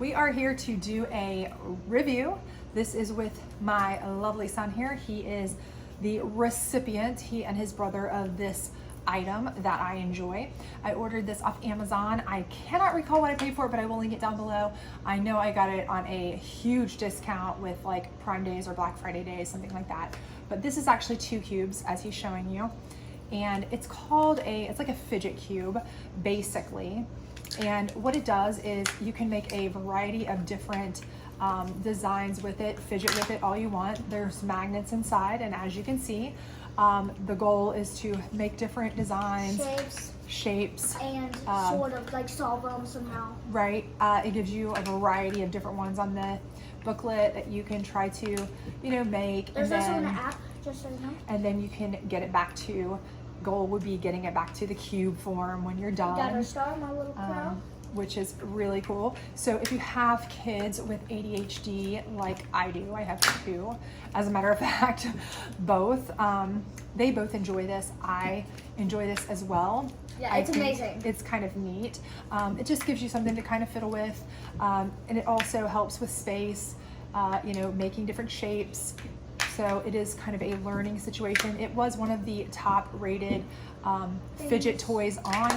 We are here to do a review. This is with my lovely son here. He is the recipient, he and his brother, of this item that I enjoy. I ordered this off Amazon. I cannot recall what I paid for it, but I will link it down below. I know I got it on a huge discount with like Prime Days or Black Friday days, something like that. But this is actually 2 cubes, as he's showing you. And it's called it's like a fidget cube, basically. And what it does is you can make a variety of different designs with it, fidget with it all you want. There's magnets inside, and as you can see, the goal is to make different designs, shapes, and sort of like solve them somehow. Right. It gives you a variety of different ones on the booklet that you can try to, make. There's also an app, just so you know. And then you can get it back to, goal would be getting it back to the cube form when you're done. Got our star, my little crow. Which is really cool. So if you have kids with ADHD like I do, I have 2, as a matter of fact, both, they both enjoy this. I enjoy this as well. Yeah, it's amazing. It's kind of neat. It just gives you something to kind of fiddle with. And it also helps with space, making different shapes. So it is kind of a learning situation. It was one of the top rated fidget toys on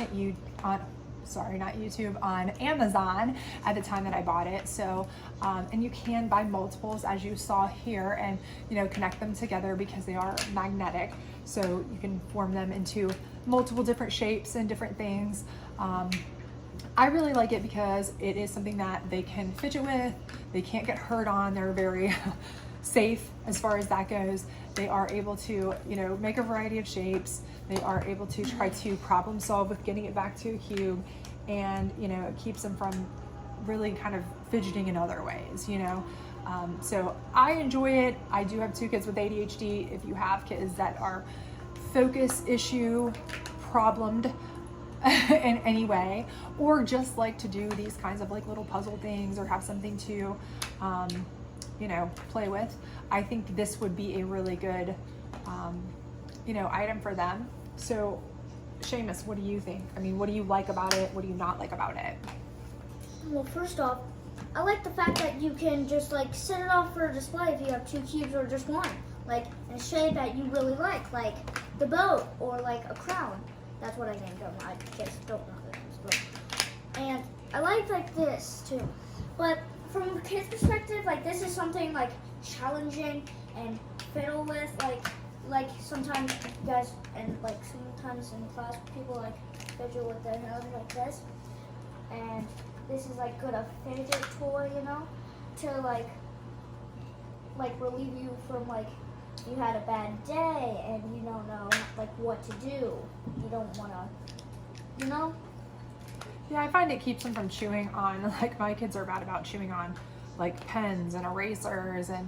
Amazon at the time that I bought it. So, and you can buy multiples, as you saw here, and connect them together because they are magnetic. So you can form them into multiple different shapes and different things. I really like it because it is something that they can fidget with. They can't get hurt on. They're very safe as far as that goes. They are able to, make a variety of shapes. They are able to try to problem solve with getting it back to a cube, and it keeps them from really kind of fidgeting in other ways, So I enjoy it. I do have 2 kids with ADHD. If you have kids that are focus issue problemed in any way, or just like to do these kinds of like little puzzle things or have something to play with, I think this would be a really good item for them. So Seamus, what do you think? I mean, what do you like about it? What do you not like about it? Well, first off, I like the fact that you can just like set it off for a display if you have 2 cubes or just 1, like in a shape that you really like the boat or like a crown. That's what I named them. I just don't know the names, but and I like this too. But from a kid's perspective, like this is something like challenging and fiddle with, like sometimes you guys, and like sometimes in class people like fidget with their nose like this, and this is like good a fidget toy, to like relieve you from like you had a bad day and you don't know like what to do. You don't want to, Yeah, I find it keeps them from chewing on, like my kids are bad about chewing on like pens and erasers and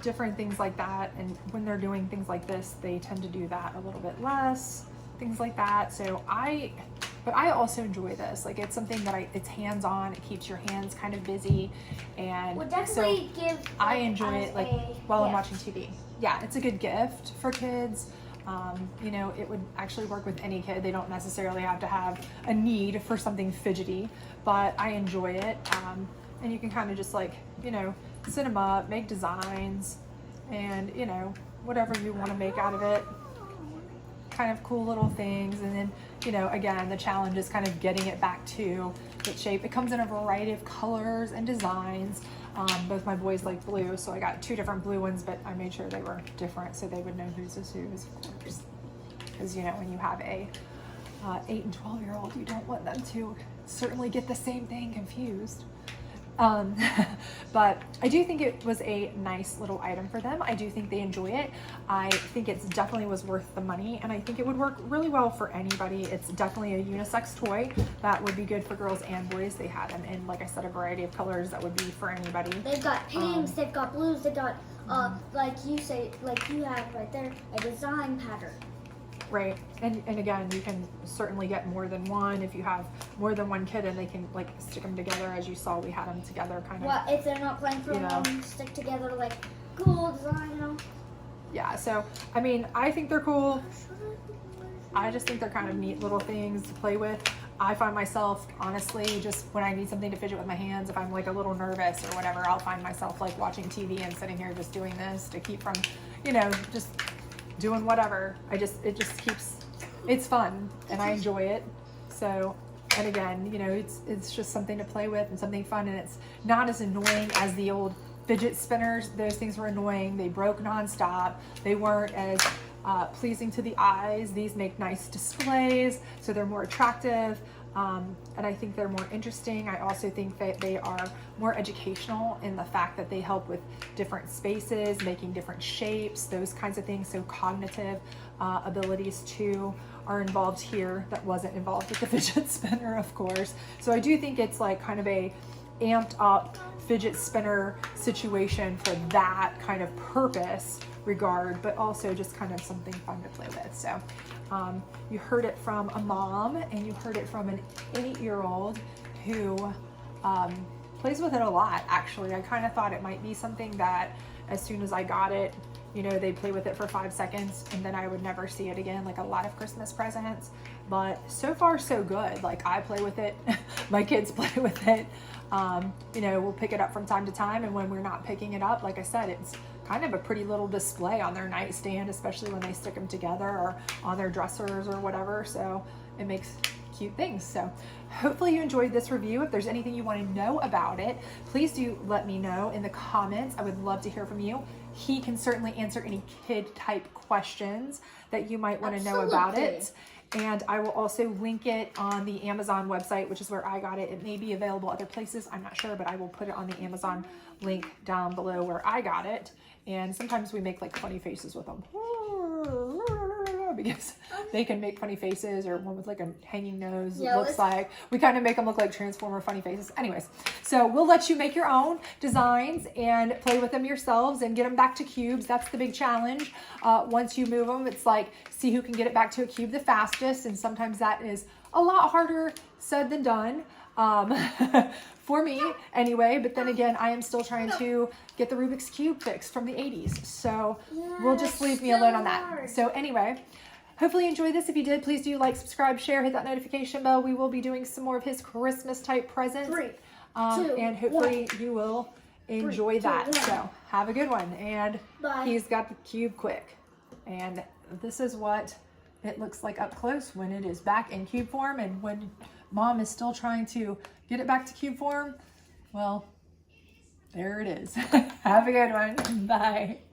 different things like that. And when they're doing things like this, they tend to do that a little bit less, things like that. So but I also enjoy this. Like it's something that it's hands-on. It keeps your hands kind of busy, and would definitely so give. I enjoy it like while I'm gift. watching TV. Yeah, it's a good gift for kids. It would actually work with any kid. They don't necessarily have to have a need for something fidgety, but I enjoy it. And you can kind of just like, set them up, make designs, and, whatever you want to make out of it. Kind of cool little things. And then, again, the challenge is kind of getting it back to its shape. It comes in a variety of colors and designs. Both my boys like blue, so I got 2 different blue ones, but I made sure they were different so they would know whose is whose, of course. Because, when you have a 8 and 12-year-old, you don't want them to certainly get the same thing confused. But I do think it was a nice little item for them. I do think they enjoy it. I think it's definitely was worth the money, and I think it would work really well for anybody. It's definitely a unisex toy that would be good for girls and boys. They had them in, like I said, a variety of colors that would be for anybody. They've got pinks, they've got blues, they've got, like you have right there, a design pattern. Right, and again, you can certainly get more than one if you have more than one kid, and they can like stick them together, as you saw. We had them together, kind of. Well, if they're not playing for them, stick together like cool design, Yeah, so I mean, I think they're cool. I just think they're kind of neat little things to play with. I find myself, honestly, just when I need something to fidget with my hands, if I'm like a little nervous or whatever, I'll find myself like watching TV and sitting here just doing this to keep from, you know, just doing whatever. It just keeps, it's fun and I enjoy it. So, and again, you know, it's just something to play with and something fun, and it's not as annoying as the old fidget spinners. Those things were annoying. They broke nonstop. They weren't as pleasing to the eyes. These make nice displays, so they're more attractive, and I think they're more interesting. I also think that they are more educational in the fact that they help with different spaces, making different shapes, those kinds of things. So cognitive abilities too are involved here that wasn't involved with the fidget spinner, of course. So I do think it's like kind of a amped up fidget spinner situation for that kind of purpose regard, but also just kind of something fun to play with. So you heard it from a mom, and you heard it from an 8-year-old who plays with it a lot, actually. I kind of thought it might be something that as soon as I got it, you know, they'd play with it for 5 seconds and then I would never see it again, like a lot of Christmas presents. But so far so good. Like, I play with it, my kids play with it. You know, we'll pick it up from time to time, and when we're not picking it up, like I said, it's kind of a pretty little display on their nightstand, especially when they stick them together or on their dressers or whatever. So it makes cute things. So hopefully you enjoyed this review. If there's anything you want to know about it, please do let me know in the comments. I would love to hear from you. He can certainly answer any kid type questions that you might want to know about it. And I will also link it on the Amazon website, which is where I got it. It may be available other places, I'm not sure, but I will put it on the Amazon link down below where I got it. And sometimes we make like funny faces with them because they can make funny faces, or one with like a hanging nose. Yeah, looks like we kind of make them look like Transformer funny faces. Anyways, so we'll let you make your own designs and play with them yourselves and get them back to cubes. That's the big challenge. Once you move them, it's like, see who can get it back to a cube the fastest. And sometimes that is a lot harder said than done. For me anyway, but then again, I am still trying to get the Rubik's Cube fixed from the 80s. So we'll just leave me alone on that. So anyway, hopefully you enjoyed this. If you did, please do like, subscribe, share, hit that notification bell. We will be doing some more of his Christmas type presents. And hopefully you will enjoy that. So have a good one. And he's got the cube quick. And this is what it looks like up close when it is back in cube form, and when Mom is still trying to get it back to cube form, well, there it is. Have a good one. Bye.